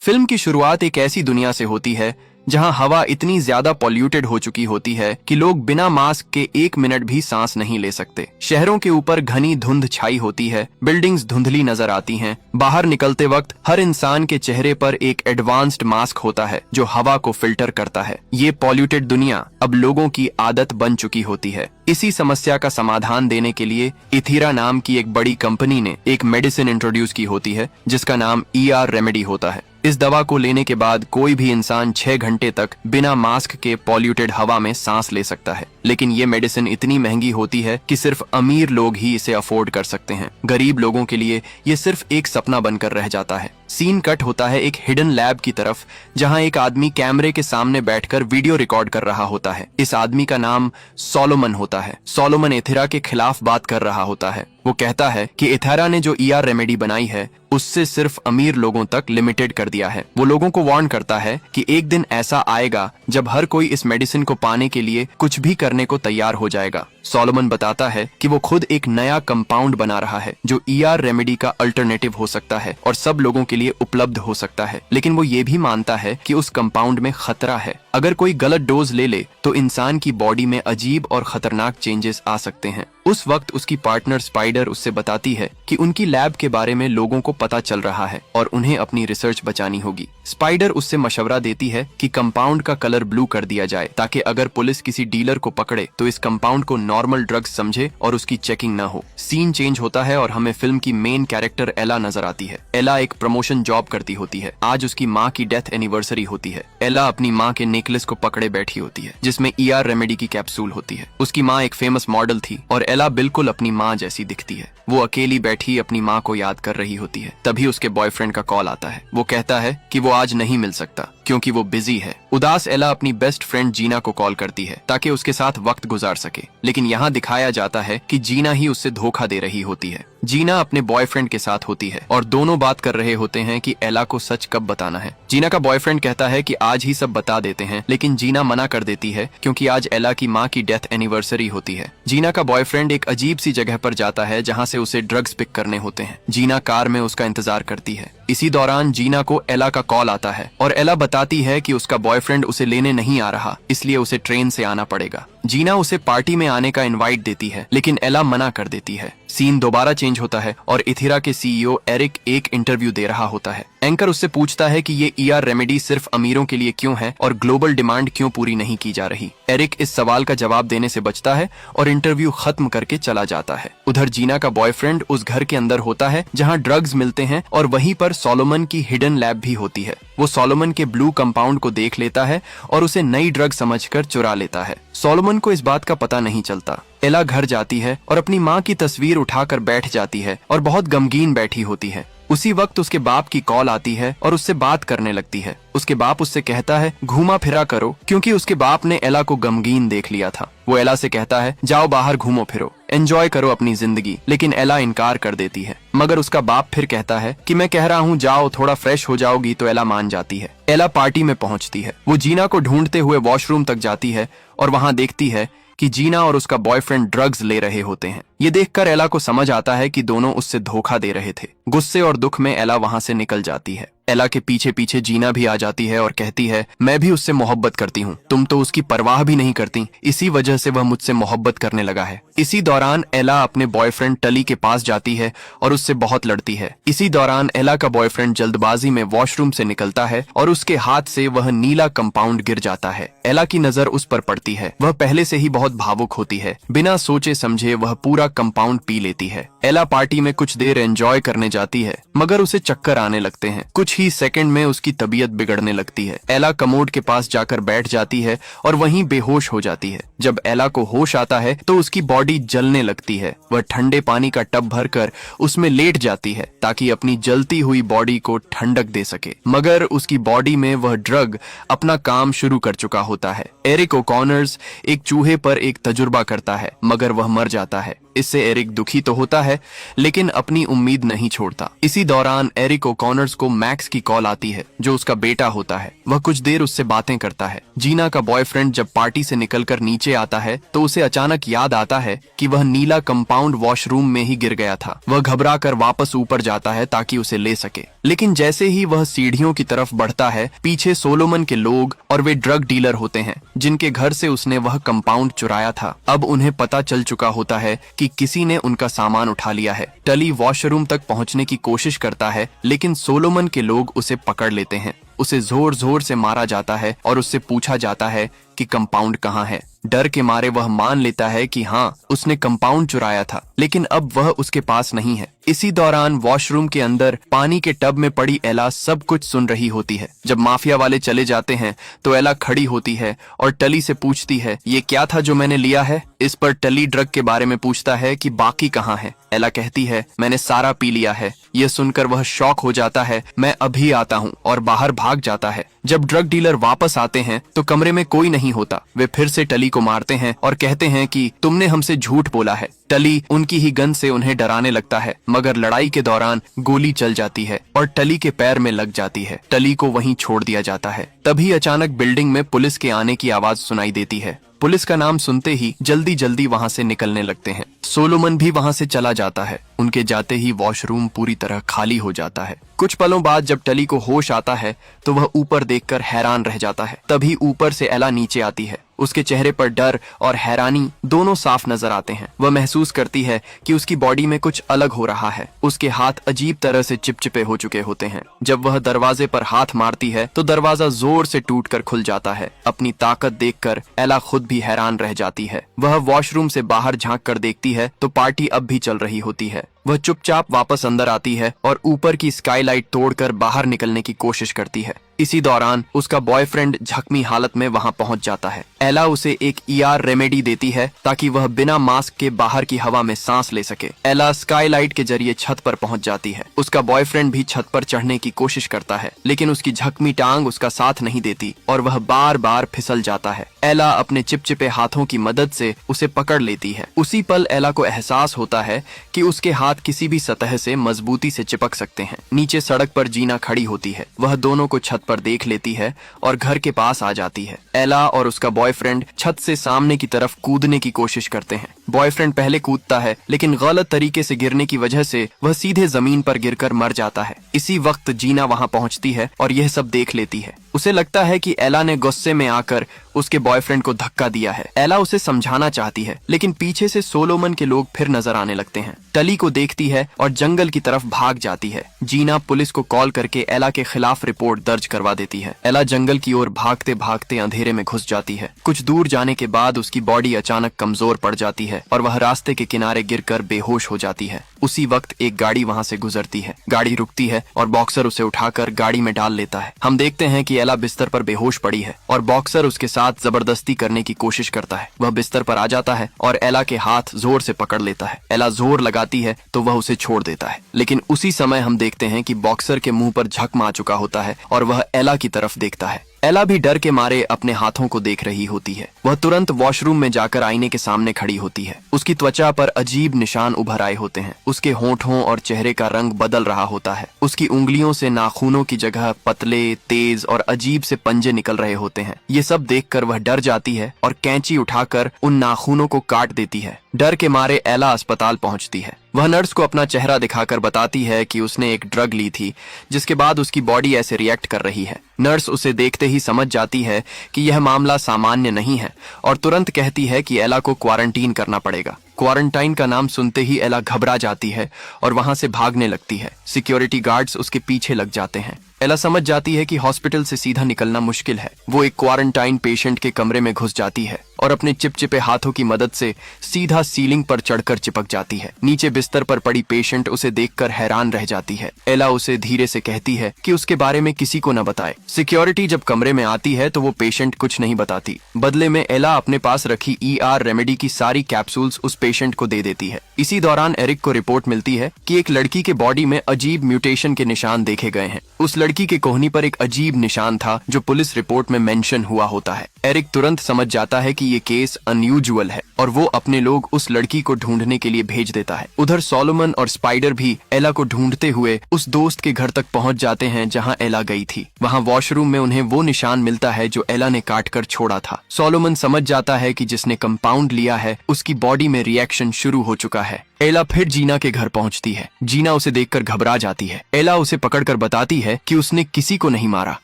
Film की शुरुआत एक ऐसी दुनिया से होती है जहां हवा इतनी ज्यादा पॉल्यूटेड हो चुकी होती है कि लोग बिना मास्क के 1 मिनट भी सांस नहीं ले सकते। शहरों के ऊपर घनी धुंध छाई होती है, बिल्डिंग्स धुंधली नजर आती हैं। बाहर निकलते वक्त हर इंसान के चेहरे पर एक एडवांस्ड मास्क होता है जो हवा को फिल्टर करता है। ये पॉल्यूटेड दुनिया अब लोगों की आदत बन चुकी होती है। इसी समस्या का समाधान देने के लिए इथीरा नाम की एक बड़ी कंपनी ने एक मेडिसिन इंट्रोड्यूस की होती है जिसका नाम ER रेमेडी होता है। इस दवा को लेने के बाद कोई भी इंसान 6 घंटे तक बिना मास्क के पॉल्यूटेड हवा में सांस ले सकता है। लेकिन ये मेडिसिन इतनी महंगी होती है कि सिर्फ अमीर लोग ही इसे अफोर्ड कर सकते हैं। गरीब लोगों के लिए ये सिर्फ एक सपना बनकर रह जाता है। सीन कट होता है एक हिडन लैब की तरफ जहां एक आदमी कैमरे के सामने बैठकर वीडियो रिकॉर्ड कर रहा होता है। इस आदमी का नाम सोलोमन होता है। सोलोमन इथीरा के खिलाफ बात कर रहा होता है। वो कहता है कि इथीरा ने जो ER रेमेडी बनाई है उससे सिर्फ अमीर लोगों तक लिमिटेड कर दिया है। वो लोगों को वार्न करता है कि एक दिन ऐसा आएगा जब हर कोई इस मेडिसिन को पाने के लिए कुछ भी करने को तैयार हो जाएगा। सोलोमन बताता है कि वो खुद एक नया कंपाउंड बना रहा है जो ER रेमेडी का अल्टरनेटिव हो सकता है और सब लोगों के लिए उपलब्ध हो सकता है। लेकिन वो ये भी मानता है कि उस कंपाउंड में खतरा है। अगर कोई गलत डोज ले ले तो इंसान की बॉडी में अजीब और खतरनाक चेंजेस आ सकते हैं। उस वक्त उसकी पार्टनर स्पाइडर उससे बताती है कि उनकी लैब के बारे में लोगों को पता चल रहा है और उन्हें अपनी रिसर्च बचानी होगी। स्पाइडर उससे मशवरा देती है कि कंपाउंड का कलर ब्लू कर दिया जाए ताकि अगर पुलिस किसी डीलर को पकड़े तो इस कंपाउंड को नॉर्मल ड्रग्स समझे और उसकी चेकिंग न हो। सीन चेंज होता है और हमें फिल्म की मेन कैरेक्टर एला नजर आती है। एला एक प्रमोशन जॉब करती होती है। आज उसकी माँ की डेथ एनिवर्सरी होती है। एला अपनी माँ के नेकलेस को पकड़े बैठी होती है जिसमें ER रेमेडी की कैप्सूल होती है। उसकी माँ एक फेमस मॉडल थी और एला बिल्कुल अपनी माँ जैसी दिखती है। वो अकेली बैठी अपनी माँ को याद कर रही होती है। तभी उसके बॉयफ्रेंड का कॉल आता है। वो कहता है कि वो आज नहीं मिल सकता क्योंकि वो बिजी है। उदास एला अपनी बेस्ट फ्रेंड जीना को कॉल करती है ताकि उसके साथ वक्त गुजार सके। लेकिन यहाँ दिखाया जाता है कि जीना ही उससे धोखा दे रही होती है। जीना अपने बॉयफ्रेंड के साथ होती है और दोनों बात कर रहे होते हैं कि एला को सच कब बताना है। जीना का बॉयफ्रेंड कहता है कि आज ही सब बता देते हैं, लेकिन जीना मना कर देती है क्योंकि आज एला की माँ की डेथ एनिवर्सरी होती है। जीना का बॉयफ्रेंड एक अजीब सी जगह पर जाता है जहाँ से उसे ड्रग्स पिक करने होते हैं। जीना कार में उसका इंतजार करती है। इसी दौरान जीना को एला का कॉल आता है और एला बताती है कि उसका बॉयफ्रेंड उसे लेने नहीं आ रहा, इसलिए उसे ट्रेन से आना पड़ेगा। जीना उसे पार्टी में आने का इनवाइट देती है लेकिन एला मना कर देती है। सीन दोबारा चेंज होता है और इथीरा के CEO एरिक एक इंटरव्यू दे रहा होता है। एंकर उससे पूछता है कि ये ER रेमेडी सिर्फ अमीरों के लिए क्यों है और ग्लोबल डिमांड क्यों पूरी नहीं की जा रही। एरिक इस सवाल का जवाब देने से बचता है और इंटरव्यू खत्म करके चला जाता है। उधर जीना का बॉयफ्रेंड उस घर के अंदर होता है जहाँ ड्रग्स मिलते हैं और वहीं पर सोलोमन की हिडन लैब भी होती है। वो सोलोमन के ब्लू कंपाउंड को देख लेता है और उसे नई ड्रग समझकर चुरा लेता है। सोलोमन को इस बात का पता नहीं चलता। एला घर जाती है और अपनी माँ की तस्वीर उठाकर बैठ जाती है और बहुत गमगीन बैठी होती है। उसी वक्त उसके बाप की कॉल आती है और उससे बात करने लगती है। उसके बाप उससे कहता है घूमा फिरा करो, क्योंकि उसके बाप ने एला को गमगीन देख लिया था। वो एला से कहता है जाओ बाहर घूमो फिरो, एंजॉय करो अपनी जिंदगी, लेकिन एला इनकार कर देती है। मगर उसका बाप फिर कहता है कि मैं कह रहा हूँ जाओ, थोड़ा फ्रेश हो जाओगी, तो एला मान जाती है। एला पार्टी में पहुंचती है। वो जीना को ढूंढते हुए वॉशरूम तक जाती है और वहां देखती है कि जीना और उसका बॉयफ्रेंड ड्रग्स ले रहे होते हैं। ये देखकर एला को समझ आता है कि दोनों उससे धोखा दे रहे थे। गुस्से और दुख में एला वहां से निकल जाती है। एला के पीछे पीछे जीना भी आ जाती है और कहती है मैं भी उससे मोहब्बत करती हूँ, तुम तो उसकी परवाह भी नहीं करती, इसी वजह से वह मुझसे मोहब्बत करने लगा है। इसी दौरान एला अपने बॉयफ्रेंड टली के पास जाती है और उससे बहुत लड़ती है। इसी दौरान एला का बॉयफ्रेंड जल्दबाजी में वॉशरूम से निकलता है और उसके हाथ से वह नीला कंपाउंड गिर जाता है। एला की नजर उस पर पड़ती है। वह पहले से ही बहुत भावुक होती है। बिना सोचे समझे वह पूरा कंपाउंड पी लेती है। एला पार्टी में कुछ देर एंजॉय करने जाती है मगर उसे चक्कर आने लगते हैं। कुछ ही सेकंड में उसकी तबीयत बिगड़ने लगती है। एला कमोड के पास जाकर बैठ जाती है और वहीं बेहोश हो जाती है। जब एला को होश आता है तो उसकी बॉडी जलने लगती है। वह ठंडे पानी का टब भरकर उसमें लेट जाती है ताकि अपनी जलती हुई बॉडी को ठंडक दे सके, मगर उसकी बॉडी में वह ड्रग अपना काम शुरू कर चुका होता है। एरिक ओकॉनर्स एक चूहे पर एक तजुर्बा करता है मगर वह मर जाता है। इससे एरिक दुखी तो होता है लेकिन अपनी उम्मीद नहीं छोड़ता। इसी दौरान एरिक ओकॉनर्स को मैक्स की कॉल आती है जो उसका बेटा होता है। वह कुछ देर उससे बातें करता है। जीना का बॉयफ्रेंड जब पार्टी से निकलकर नीचे आता है तो उसे अचानक याद आता है कि वह नीला कंपाउंड वॉशरूम में ही गिर गया था। वह घबरा कर वापस ऊपर जाता है ताकि उसे ले सके, लेकिन जैसे ही वह सीढ़ियों की तरफ बढ़ता है, पीछे सोलोमन के लोग और वे ड्रग डीलर होते हैं जिनके घर से उसने वह कंपाउंड चुराया था। अब उन्हें पता चल चुका होता है कि किसी ने उनका सामान उठा लिया है। टली वॉशरूम तक पहुंचने की कोशिश करता है, लेकिन सोलोमन के लोग उसे पकड़ लेते हैं। उसे जोर जोर से मारा जाता है और उससे पूछा जाता है कि कंपाउंड कहाँ है। डर के मारे वह मान लेता है कि हाँ, उसने कंपाउंड चुराया था, लेकिन अब वह उसके पास नहीं है। इसी दौरान वॉशरूम के अंदर पानी के टब में पड़ी एला सब कुछ सुन रही होती है। जब माफिया वाले चले जाते हैं तो एला खड़ी होती है और टली से पूछती है, ये क्या था जो मैंने लिया है? इस पर टली ड्रग के बारे में पूछता है कि बाकी कहाँ है। एला कहती है, मैंने सारा पी लिया है। यह सुनकर वह शॉक हो जाता है, मैं अभी आता हूँ, और बाहर भाग जाता है। जब ड्रग डीलर वापस आते हैं तो कमरे में कोई नहीं होता। वे फिर से टली को मारते हैं और कहते हैं कि तुमने हमसे झूठ बोला है। टली उनकी ही गन से उन्हें डराने लगता है, मगर लड़ाई के दौरान गोली चल जाती है और टली के पैर में लग जाती है। टली को वहीं छोड़ दिया जाता है। तभी अचानक बिल्डिंग में पुलिस के आने की आवाज सुनाई देती है। पुलिस का नाम सुनते ही जल्दी जल्दी वहां से निकलने लगते हैं। सोलोमन भी वहां से चला जाता है। उनके जाते ही वॉशरूम पूरी तरह खाली हो जाता है। कुछ पलों बाद जब टली को होश आता है तो वह ऊपर देखकर हैरान रह जाता है। तभी ऊपर से एला नीचे आती है। उसके चेहरे पर डर और हैरानी दोनों साफ नजर आते हैं। वह महसूस करती है कि उसकी बॉडी में कुछ अलग हो रहा है। उसके हाथ अजीब तरह से चिपचिपे हो चुके होते हैं। जब वह दरवाजे पर हाथ मारती है तो दरवाजा जोर से टूटकर खुल जाता है। अपनी ताकत देखकर एला खुद भी हैरान रह जाती है। वह वॉशरूम से बाहर झांक कर देखती है तो पार्टी अब भी चल रही होती है। वह चुपचाप वापस अंदर आती है और ऊपर की स्काईलाइट तोड़कर बाहर निकलने की कोशिश करती है। इसी दौरान उसका बॉयफ्रेंड जख्मी हालत में वहां पहुंच जाता है। एला उसे एक ईआर रेमेडी देती है ताकि वह बिना मास्क के बाहर की हवा में सांस ले सके। एला स्काईलाइट के जरिए छत पर पहुंच जाती है। उसका बॉयफ्रेंड भी छत पर चढ़ने की कोशिश करता है, लेकिन उसकी जख्मी टांग उसका साथ नहीं देती और वह बार बार फिसल जाता है। एला अपने चिपचिपे हाथों की मदद से उसे पकड़ लेती है। उसी पल एला को एहसास होता है कि उसके हाथ किसी भी सतह से मजबूती से चिपक सकते हैं। नीचे सड़क पर जीना खड़ी होती है। वह दोनों को छत पर देख लेती है और घर के पास आ जाती है। एला और उसका बॉयफ्रेंड छत से सामने की तरफ कूदने की कोशिश करते हैं। बॉयफ्रेंड पहले कूदता है, लेकिन गलत तरीके से गिरने की वजह से वह सीधे जमीन पर गिरकर मर जाता है। इसी वक्त जीना वहां पहुंचती है और यह सब देख लेती है। उसे लगता है कि एला ने गुस्से में आकर उसके बॉयफ्रेंड को धक्का दिया है। एला उसे समझाना चाहती है, लेकिन पीछे से सोलोमन के लोग फिर नजर आने लगते हैं। टली को देखती है और जंगल की तरफ भाग जाती है। जीना पुलिस को कॉल करके एला के खिलाफ रिपोर्ट दर्ज करवा देती है। एला जंगल की ओर भागते भागते अंधेरे में घुस जाती है। कुछ दूर जाने के बाद उसकी बॉडी अचानक कमजोर पड़ जाती है और वह रास्ते के किनारे गिरकर बेहोश हो जाती है। उसी वक्त एक गाड़ी वहां से गुजरती है। गाड़ी रुकती है और बॉक्सर उसे उठाकर गाड़ी में डाल लेता है। हम देखते हैं कि एला बिस्तर पर बेहोश पड़ी है और बॉक्सर उसके साथ जबरदस्ती करने की कोशिश करता है। वह बिस्तर पर आ जाता है और एला के हाथ जोर से पकड़ लेता है। एला जोर लगाती है तो वह उसे छोड़ देता है, लेकिन उसी समय हम देखते हैं कि बॉक्सर के मुंह पर जख्म आ चुका होता है और वह एला की तरफ देखता है। एला भी डर के मारे अपने हाथों को देख रही होती है। वह तुरंत वॉशरूम में जाकर आईने के सामने खड़ी होती है। उसकी त्वचा पर अजीब निशान उभर आए होते हैं। उसके होंठों और चेहरे का रंग बदल रहा होता है। उसकी उंगलियों से नाखूनों की जगह पतले, तेज और अजीब से पंजे निकल रहे होते हैं। ये सब देखकर वह डर जाती है और कैंची उठाकर उन नाखूनों को काट देती है। डर के मारे एला अस्पताल पहुंचती है। वह नर्स को अपना चेहरा दिखाकर बताती है कि उसने एक ड्रग ली थी, जिसके बाद उसकी बॉडी ऐसे रिएक्ट कर रही है। नर्स उसे देखते ही समझ जाती है कि यह मामला सामान्य नहीं है और तुरंत कहती है कि एला को क्वारंटीन करना पड़ेगा। क्वारंटाइन का नाम सुनते ही एला घबरा जाती है और वहां से भागने लगती है। सिक्योरिटी गार्ड्स उसके पीछे लग जाते हैं। एला समझ जाती है कि हॉस्पिटल से सीधा निकलना मुश्किल है। वो एक क्वारंटाइन पेशेंट के कमरे में घुस जाती है और अपने चिपचिपे हाथों की मदद से सीधा सीलिंग पर चढ़कर चिपक जाती है। नीचे बिस्तर पर पड़ी पेशेंट उसे देखकर हैरान रह जाती है। एला उसे धीरे से कहती है कि उसके बारे में किसी को न बताए। सिक्योरिटी जब कमरे में आती है तो वो पेशेंट कुछ नहीं बताती। बदले में एला अपने पास रखी ईआर रेमेडी की सारी कैप्सूल्स उस पेशेंट को दे देती है। इसी दौरान एरिक को रिपोर्ट मिलती है कि एक लड़की के बॉडी में अजीब म्यूटेशन के निशान देखे गए हैं। उस लड़की के कोहनी पर एक अजीब निशान था जो पुलिस रिपोर्ट में मेंशन हुआ होता है। एरिक तुरंत समझ जाता है कि कि ये केस अनयूजुअल है और वो अपने लोग उस लड़की को ढूंढने के लिए भेज देता है। उधर सोलोमन और स्पाइडर भी एला को ढूंढते हुए उस दोस्त के घर तक पहुंच जाते हैं जहां एला गई थी। वहां वॉशरूम में उन्हें वो निशान मिलता है जो एला ने काट कर छोड़ा था। सोलोमन समझ जाता है कि जिसने कंपाउंड लिया है उसकी बॉडी में रिएक्शन शुरू हो चुका है। एला फिर जीना के घर पहुंचती है। जीना उसे देखकर घबरा जाती है। एला उसे पकड़कर बताती है कि उसने किसी को नहीं मारा,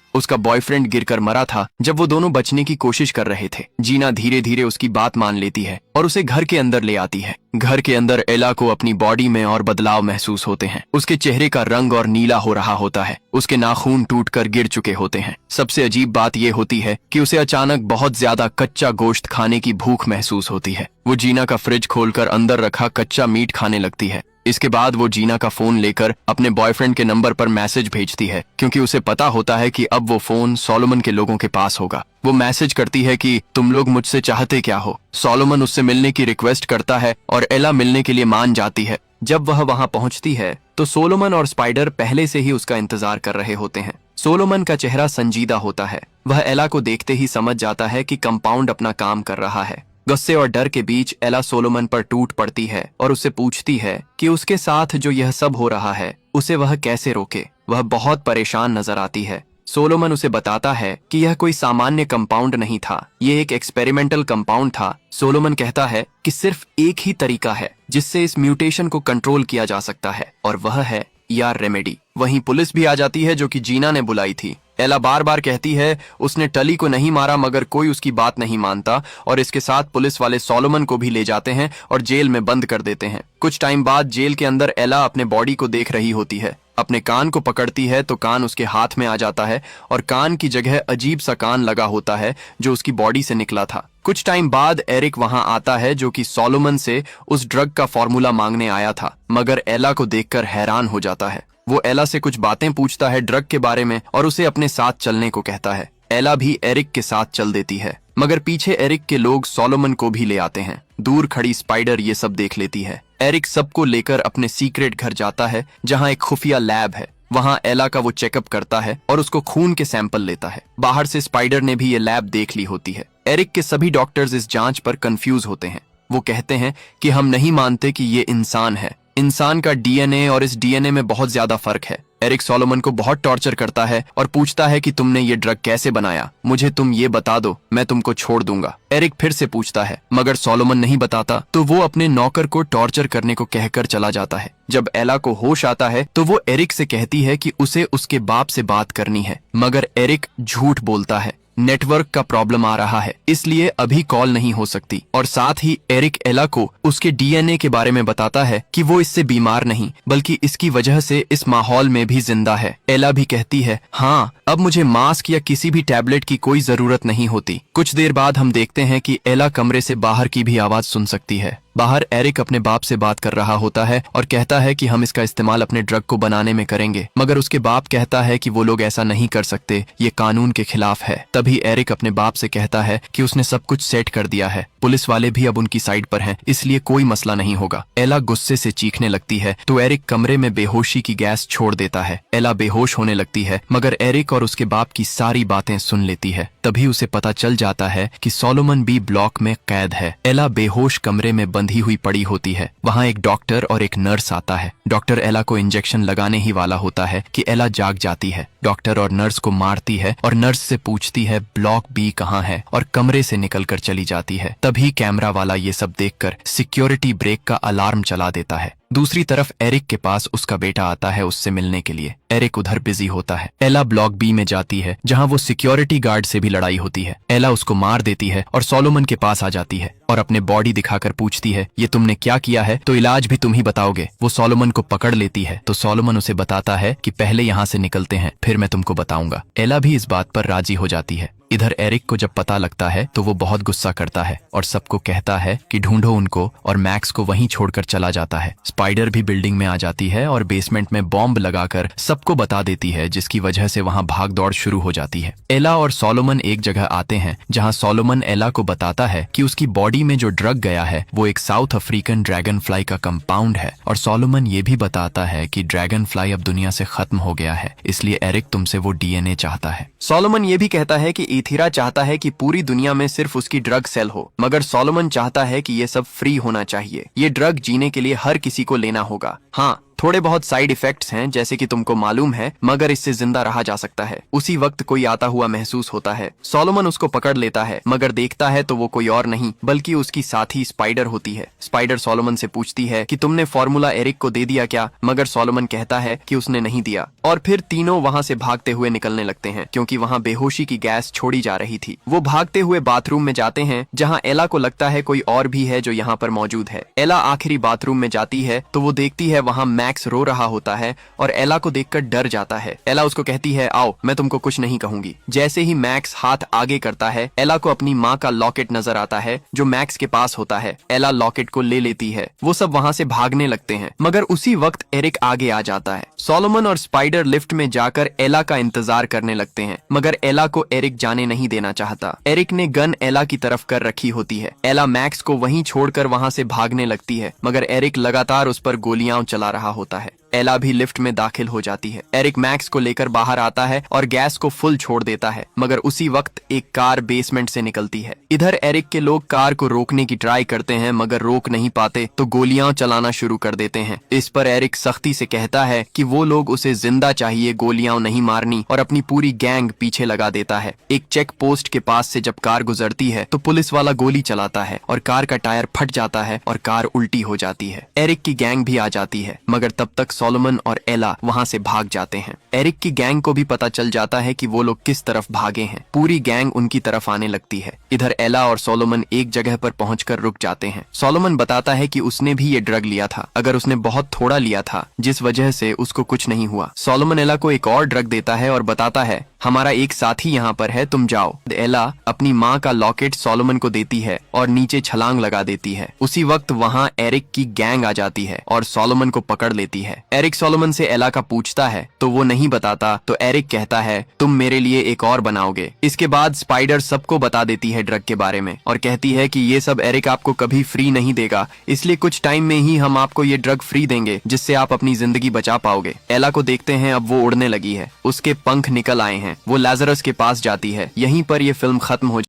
उसका बॉयफ्रेंड गिरकर मरा था जब वो दोनों बचने की कोशिश कर रहे थे। जीना धीरे धीरे उसकी बात मान लेती है और उसे घर के अंदर ले आती है। घर के अंदर एला को अपनी बॉडी में और बदलाव महसूस होते हैं। उसके चेहरे का रंग और नीला हो रहा होता है। उसके नाखून टूटकर गिर चुके होते हैं। सबसे अजीब बात यह होती है कि उसे अचानक बहुत ज्यादा कच्चा गोश्त खाने की भूख महसूस होती है। वो जीना का फ्रिज खोलकर अंदर रखा कच्चा मीट खाने लगती है। इसके बाद वो जीना का फोन लेकर अपने बॉयफ्रेंड के नंबर पर मैसेज भेजती है, क्योंकि उसे पता होता है कि अब वो फोन सोलोमन के लोगों के पास होगा। वो मैसेज करती है कि तुम लोग मुझसे चाहते क्या हो। सोलोमन उससे मिलने की रिक्वेस्ट करता है और एला मिलने के लिए मान जाती है। जब वह वहां पहुंचती है तो सोलोमन और स्पाइडर पहले से ही उसका इंतजार कर रहे होते हैं। सोलोमन का चेहरा संजीदा होता है। वह एला को देखते ही समझ जाता है कि कंपाउंड अपना काम कर रहा है। गुस्से और डर के बीच एला सोलोमन पर टूट पड़ती है और उससे पूछती है कि उसके साथ जो यह सब हो रहा है उसे वह कैसे रोके। वह बहुत परेशान नजर आती है। सोलोमन उसे बताता है कि यह कोई सामान्य कंपाउंड नहीं था, यह एक एक्सपेरिमेंटल कंपाउंड था। सोलोमन कहता है कि सिर्फ एक ही तरीका है जिससे इस म्यूटेशन को कंट्रोल किया जा सकता है और वह है यार रेमेडी। वहीं पुलिस भी आ जाती है जो कि जीना ने बुलाई थी। एला बार बार कहती है उसने टली को नहीं मारा, मगर कोई उसकी बात नहीं मानता और इसके साथ पुलिस वाले सोलोमन को भी ले जाते हैं और जेल में बंद कर देते हैं। कुछ टाइम बाद जेल के अंदर एला अपने बॉडी को देख रही होती है। अपने कान को पकड़ती है तो कान उसके हाथ में आ जाता है और कान की जगह अजीब सा कान लगा होता है जो उसकी बॉडी से निकला था। कुछ टाइम बाद एरिक वहां आता है जो कि सोलोमन से उस ड्रग का फॉर्मूला मांगने आया था, मगर एला को देखकर हैरान हो जाता है। वो एला से कुछ बातें पूछता है ड्रग के बारे में और उसे अपने साथ चलने को कहता है। एला भी एरिक के साथ चल देती है, मगर पीछे एरिक के लोग सोलोमन को भी ले आते हैं। दूर खड़ी स्पाइडर ये सब देख लेती है। एरिक सबको लेकर अपने सीक्रेट घर जाता है जहां एक खुफिया लैब है। वहां एला का वो चेकअप करता है और उसको खून के सैंपल लेता है। बाहर से स्पाइडर ने भी ये लैब देख ली होती है। एरिक के सभी डॉक्टर्स इस जांच पर कंफ्यूज होते हैं। वो कहते हैं कि हम नहीं मानते कि ये इंसान है। इंसान का डीएनए और इस डीएनए में बहुत ज्यादा फर्क है। एरिक सोलोमन को बहुत टॉर्चर करता है और पूछता है कि तुमने ये ड्रग कैसे बनाया, मुझे तुम ये बता दो, मैं तुमको छोड़ दूंगा। एरिक फिर से पूछता है, मगर सोलोमन नहीं बताता तो वो अपने नौकर को टॉर्चर करने को कहकर चला जाता है। जब एला को होश आता है तो वो एरिक से कहती है कि उसे उसके बाप से बात करनी है, मगर एरिक झूठ बोलता है। नेटवर्क का प्रॉब्लम आ रहा है इसलिए अभी कॉल नहीं हो सकती। और साथ ही एरिक एला को उसके डीएनए के बारे में बताता है कि वो इससे बीमार नहीं बल्कि इसकी वजह से इस माहौल में भी जिंदा है। एला भी कहती है, हाँ अब मुझे मास्क या किसी भी टैबलेट की कोई जरूरत नहीं होती। कुछ देर बाद हम देखते हैं कि एला कमरे से बाहर की भी आवाज सुन सकती है। बाहर एरिक अपने बाप से बात कर रहा होता है और कहता है कि हम इसका इस्तेमाल अपने ड्रग को बनाने में करेंगे, मगर उसके बाप कहता है कि वो लोग ऐसा नहीं कर सकते, ये कानून के खिलाफ है। तभी एरिक अपने बाप से कहता है कि उसने सब कुछ सेट कर दिया है, पुलिस वाले भी अब उनकी साइड पर हैं, इसलिए कोई मसला नहीं होगा। एला गुस्से से चीखने लगती है तो एरिक कमरे में बेहोशी की गैस छोड़ देता है। एला बेहोश होने लगती है, मगर एरिक और उसके बाप की सारी बातें सुन लेती है। तभी उसे पता चल जाता है कि सोलोमन बी ब्लॉक में कैद है। एला बेहोश कमरे में बंधी हुई पड़ी होती है। वहाँ एक डॉक्टर और एक नर्स आता है। डॉक्टर एला को इंजेक्शन लगाने ही वाला होता है कि एला जाग जाती है। डॉक्टर और नर्स को मारती है और नर्स से पूछती है ब्लॉक बी कहाँ है और कमरे से निकलकर चली जाती है। तभी कैमरा वाला ये सब देखकर सिक्योरिटी ब्रेक का अलार्म चला देता है। दूसरी तरफ एरिक के पास उसका बेटा आता है उससे मिलने के लिए। एरिक उधर बिजी होता है। एला ब्लॉक बी में जाती है जहां वो सिक्योरिटी गार्ड से भी लड़ाई होती है। एला उसको मार देती है और सोलोमन के पास आ जाती है और अपने बॉडी दिखाकर पूछती है, ये तुमने क्या किया है, तो इलाज भी तुम ही बताओगे। वो सोलोमन को पकड़ लेती है तो सोलोमन उसे बताता है कि पहले यहाँ से निकलते हैं, फिर मैं तुमको बताऊंगा। एला भी इस बात पर राजी हो जाती है। इधर एरिक को जब पता लगता है तो वो बहुत गुस्सा करता है और सबको कहता है कि ढूंढो उनको, और मैक्स को वहीं छोड़कर चला जाता है। स्पाइडर भी बिल्डिंग में आ जाती है और बेसमेंट में बॉम्ब लगाकर सबको बता देती है, जिसकी वजह से वहां भाग दौड़ शुरू हो जाती है। एला और सोलोमन एक जगह आते हैं जहां सोलोमन एला को बताता है कि उसकी बॉडी में जो ड्रग गया है वो एक साउथ अफ्रीकन ड्रैगन फ्लाई का कंपाउंड है, और सोलोमन ये भी बताता है कि ड्रैगन फ्लाई अब दुनिया से खत्म हो गया है, इसलिए एरिक तुमसे वो डीएनए चाहता है। सोलोमन ये भी कहता है कि हीथिरा चाहता है कि पूरी दुनिया में सिर्फ उसकी ड्रग सेल हो, मगर सोलोमन चाहता है कि ये सब फ्री होना चाहिए। ये ड्रग जीने के लिए हर किसी को लेना होगा। हाँ, थोड़े बहुत साइड इफेक्ट्स हैं जैसे कि तुमको मालूम है, मगर इससे जिंदा रहा जा सकता है। उसी वक्त कोई आता हुआ महसूस होता है। सोलोमन उसको पकड़ लेता है, मगर देखता है तो वो कोई और नहीं बल्कि उसकी साथी स्पाइडर होती है। स्पाइडर सोलोमन से पूछती है कि तुमने फॉर्मूला एरिक को दे दिया क्या, मगर सोलोमन कहता है कि उसने नहीं दिया। और फिर तीनों वहाँ से भागते हुए निकलने लगते हैं क्योंकि वहाँ बेहोशी की गैस छोड़ी जा रही थी। वो भागते हुए बाथरूम में जाते हैं जहाँ एला को लगता है कोई और भी है जो यहाँ पर मौजूद है। एला आखिरी बाथरूम में जाती है तो वो देखती है वहाँ मैक्स रो रहा होता है और एला को देखकर डर जाता है। एला उसको कहती है आओ, मैं तुमको कुछ नहीं कहूंगी। जैसे ही मैक्स हाथ आगे करता है, एला को अपनी माँ का लॉकेट नजर आता है जो मैक्स के पास होता है। एला लॉकेट को ले लेती है। वो सब वहाँ से भागने लगते हैं, मगर उसी वक्त एरिक आगे आ जाता है। सोलोमन और स्पाइडर लिफ्ट में जाकर एला का इंतजार करने लगते हैं, मगर एला को एरिक जाने नहीं देना चाहता। एरिक ने गन एला की तरफ कर रखी होती है। एला मैक्स को वहीं छोड़कर वहाँ से भागने लगती है, मगर एरिक लगातार उस पर गोलियां चला रहा होता है। एला भी लिफ्ट में दाखिल हो जाती है। एरिक मैक्स को लेकर बाहर आता है और गैस को फुल छोड़ देता है, मगर उसी वक्त एक कार बेसमेंट से निकलती है। इधर एरिक के लोग कार को रोकने की ट्राई करते हैं, मगर रोक नहीं पाते तो गोलियां चलाना शुरू कर देते हैं। इस पर एरिक सख्ती से कहता है कि वो लोग उसे जिंदा चाहिए, गोलियां नहीं मारनी, और अपनी पूरी गैंग पीछे लगा देता है। एक चेक पोस्ट के पास से जब कार गुजरती है तो पुलिस वाला गोली चलाता है और कार का टायर फट जाता है और कार उल्टी हो जाती है। एरिक की गैंग भी आ जाती है, मगर तब तक सोलोमन और एला वहाँ से भाग जाते हैं। एरिक की गैंग को भी पता चल जाता है कि वो लोग किस तरफ भागे हैं। पूरी गैंग उनकी तरफ आने लगती है। इधर एला और सोलोमन एक जगह पर पहुंचकर रुक जाते हैं। सोलोमन बताता है कि उसने भी ये ड्रग लिया था, अगर उसने बहुत थोड़ा लिया था जिस वजह से उसको कुछ नहीं हुआ। सोलोमन एला को एक और ड्रग देता है और बताता है हमारा एक साथी यहाँ पर है, तुम जाओ। एला अपनी माँ का लॉकेट सोलोमन को देती है और नीचे छलांग लगा देती है। उसी वक्त वहाँ एरिक की गैंग आ जाती है और सोलोमन को पकड़ लेती है। एरिक सोलोमन से एला का पूछता है तो वो नहीं बताता, तो एरिक कहता है तुम मेरे लिए एक और बनाओगे। इसके बाद स्पाइडर सबको बता देती है ड्रग के बारे में और कहती है कि ये सब एरिक आपको कभी फ्री नहीं देगा, इसलिए कुछ टाइम में ही हम आपको ये ड्रग फ्री देंगे जिससे आप अपनी जिंदगी बचा पाओगे। एला को देखते हैं अब वो उड़ने लगी है, उसके पंख निकल आए हैं। वो लाजरस के पास जाती है। यहीं पर ये फिल्म खत्म हो